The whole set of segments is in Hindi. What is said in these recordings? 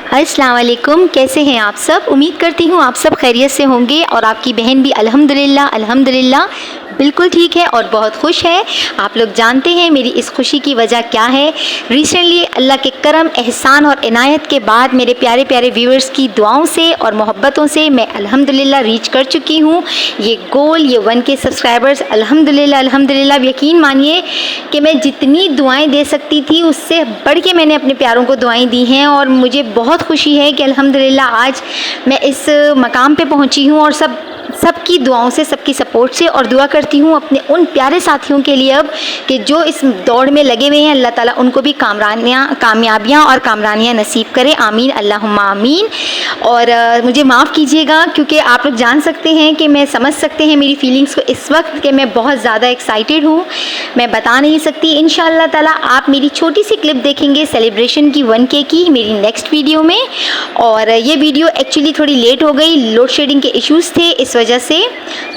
अस्सलाम वालेकुम, कैसे हैं आप सब। उम्मीद करती हूँ आप सब खैरियत से होंगे और आपकी बहन भी अल्हम्दुलिल्लाह बिल्कुल ठीक है और बहुत खुश है। आप लोग जानते हैं मेरी इस खुशी की वजह क्या है। रिसेंटली अल्लाह के करम, एहसान और इनायत के बाद मेरे प्यारे प्यारे व्यूअर्स की दुआओं से और मोहब्बतों से मैं अल्हम्दुलिल्लाह रीच कर चुकी हूँ ये गोल, ये 1K सब्सक्राइबर्स। अल्हम्दुलिल्लाह यकीन मानिए कि मैं जितनी दुआएं दे सकती थी उससे बढ़ के मैंने अपने प्यारों को दुआएं दी हैं और मुझे बहुत खुशी है कि अल्हम्दुलिल्लाह आज मैं इस मकाम पे पहुंची हूं और सबकी दुआओं से, सबकी सपोर्ट से। और दुआ करती हूँ अपने उन प्यारे साथियों के लिए अब कि जो इस दौड़ में लगे हुए हैं, अल्लाह ताला उनको भी कामयाबियाँ और कामरानियाँ नसीब करे। आमीन अल्लाहुम्मा आमीन। और मुझे माफ़ कीजिएगा क्योंकि आप लोग जान सकते हैं कि मैं समझ सकते हैं मेरी फीलिंग्स को इस वक्त कि मैं बहुत ज़्यादा एक्साइटेड हूँ, मैं बता नहीं सकती। इंशाअल्लाह ताला आप मेरी छोटी सी क्लिप देखेंगे सेलिब्रेशन की 1K की मेरी नेक्स्ट वीडियो में। और ये वीडियो एक्चुअली थोड़ी लेट हो गई, लोड शेडिंग के इश्यूज़ थे इस वजह से।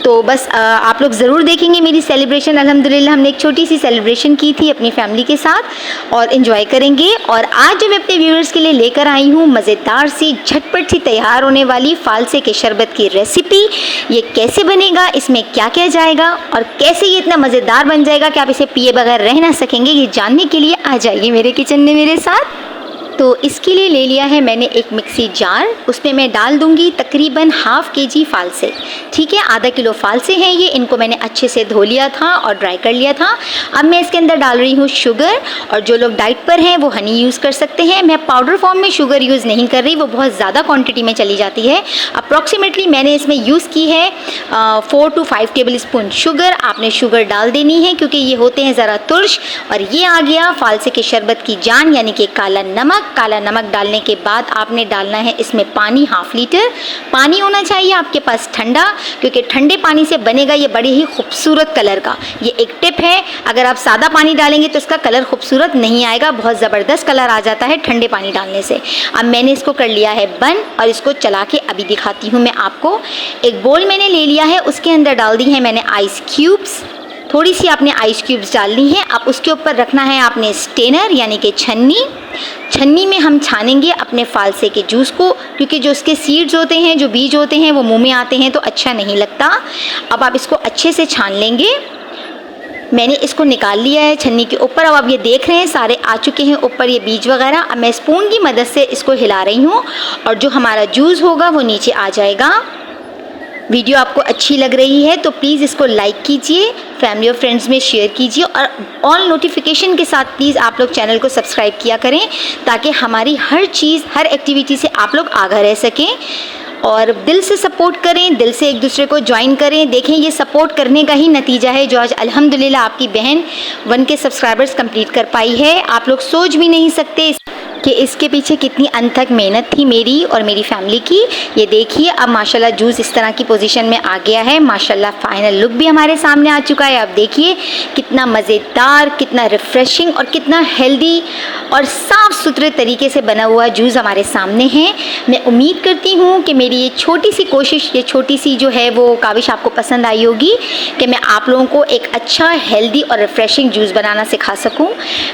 तो बस आप लोग ज़रूर देखेंगे मेरी सेलिब्रेशन। अल्हम्दुलिल्लाह हमने एक छोटी सी सेलिब्रेशन की थी अपनी फैमिली के साथ और इन्जॉय करेंगे। और आज जो मैं अपने व्यूअर्स के लिए लेकर आई हूँ मज़ेदार सी, झटपट सी तैयार होने वाली फालसे के शरबत की रेसिपी। ये कैसे बनेगा, इसमें क्या क्या जाएगा और कैसे ये इतना मज़ेदार बन जाएगा कि आप इसे पिए बगैर रह ना सकेंगे, ये जानने के लिए आ जाइए मेरे किचन में मेरे साथ। तो इसके लिए ले लिया है मैंने एक मिक्सी जार, उसमें मैं डाल दूंगी तकरीबन ½ kg फालसे। ठीक है, आधा किलो फालसे हैं ये, इनको मैंने अच्छे से धो लिया था और ड्राई कर लिया था। अब मैं इसके अंदर डाल रही हूँ शुगर, और जो लोग डाइट पर हैं वो हनी यूज़ कर सकते हैं। मैं पाउडर फॉर्म में शुगर यूज़ नहीं कर रही, वो बहुत ज़्यादा क्वान्टिटी में चली जाती है। अप्रॉक्सीमेटली मैंने इसमें यूज़ की है 4 to 5 टेबल स्पून शुगर। आपने शुगर डाल देनी है क्योंकि ये होते हैं ज़रा तुर्श। और ये आ गया फालसे के शरबत की जान, यानी कि काला नमक। काला नमक डालने के बाद आपने डालना है इसमें पानी, ½ लीटर। पानी होना चाहिए आपके पास ठंडा, क्योंकि ठंडे पानी से बनेगा ये बड़े ही खूबसूरत कलर का। ये एक टिप है, अगर आप सादा पानी डालेंगे तो इसका कलर खूबसूरत नहीं आएगा, बहुत ज़बरदस्त कलर आ जाता है ठंडे पानी डालने से। अब मैंने इसको कर लिया है बंद और इसको चला के अभी दिखाती हूँ मैं आपको। एक बोल मैंने ले लिया है, उसके अंदर डाल दी है मैंने आइस क्यूब्स। थोड़ी सी आपने आइस क्यूब्स डालनी है। अब उसके ऊपर रखना है आपने स्टेनर, यानी कि छन्नी। छन्नी में हम छानेंगे अपने फालसे के जूस को, क्योंकि जो उसके सीड्स होते हैं, जो बीज होते हैं, वो मुंह में आते हैं तो अच्छा नहीं लगता। अब आप इसको अच्छे से छान लेंगे। मैंने इसको निकाल लिया है छन्नी के ऊपर। अब आप ये देख रहे हैं सारे आ चुके हैं ऊपर ये बीज वगैरह। अब मैं स्पून की मदद से इसको हिला रही हूँ और जो हमारा जूस होगा वो नीचे आ जाएगा। वीडियो आपको अच्छी लग रही है तो प्लीज़ इसको लाइक कीजिए, फैमिली और फ्रेंड्स में शेयर कीजिए और ऑल नोटिफिकेशन के साथ प्लीज़ आप लोग चैनल को सब्सक्राइब किया करें, ताकि हमारी हर चीज़, हर एक्टिविटी से आप लोग आगाह रह सकें। और दिल से सपोर्ट करें, दिल से एक दूसरे को ज्वाइन करें। देखें, ये सपोर्ट करने का ही नतीजा है जो आज अल्हम्दुलिल्लाह आपकी बहन 1K सब्सक्राइबर्स कंप्लीट कर पाई है। आप लोग सोच भी नहीं सकते कि इसके पीछे कितनी अनथक मेहनत थी मेरी और मेरी फैमिली की। ये देखिए, अब माशाल्लाह जूस इस तरह की पोजीशन में आ गया है। माशाल्लाह फाइनल लुक भी हमारे सामने आ चुका है। अब देखिए कितना मज़ेदार, कितना रिफ़्रेशिंग और कितना हेल्दी और साफ़ सुथरे तरीके से बना हुआ जूस हमारे सामने है। मैं उम्मीद करती हूँ कि मेरी ये छोटी सी कोशिश, ये छोटी सी जो है वो काविश आपको पसंद आई होगी कि मैं आप लोगों को एक अच्छा, हेल्दी और रिफ़्रेशिंग जूस बनाना सिखा सकूँ।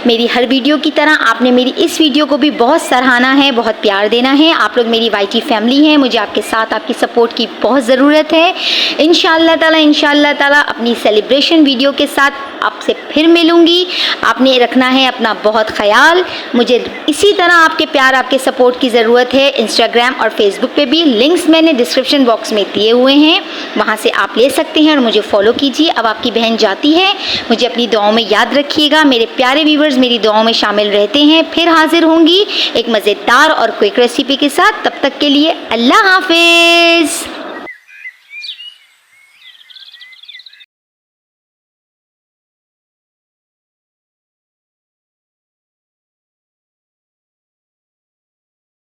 मेरी हर वीडियो की तरह आपने मेरी इस वीडियो को भी बहुत सराहना है, बहुत प्यार देना है। आप लोग मेरी YT फैमिली हैं, मुझे आपके साथ आपकी सपोर्ट की बहुत ज़रूरत है। इंशाअल्लाह ताला अपनी सेलिब्रेशन वीडियो के साथ आपसे फिर मिलूँगी। आपने रखना है अपना बहुत ख्याल। मुझे इसी तरह आपके प्यार, आपके सपोर्ट की ज़रूरत है। इंस्टाग्राम और फेसबुक पे भी लिंक्स मैंने डिस्क्रिप्शन बॉक्स में दिए हुए हैं, वहाँ से आप ले सकते हैं और मुझे फॉलो कीजिए। अब आपकी बहन जाती है, मुझे अपनी दुआओं में याद रखिएगा। मेरे प्यारे व्यूवर्स मेरी दुआओं में शामिल रहते हैं। फिर हाजिर होंगी एक मज़ेदार और क्विक रेसिपी के साथ। तब तक के लिए अल्लाह हाफिज़।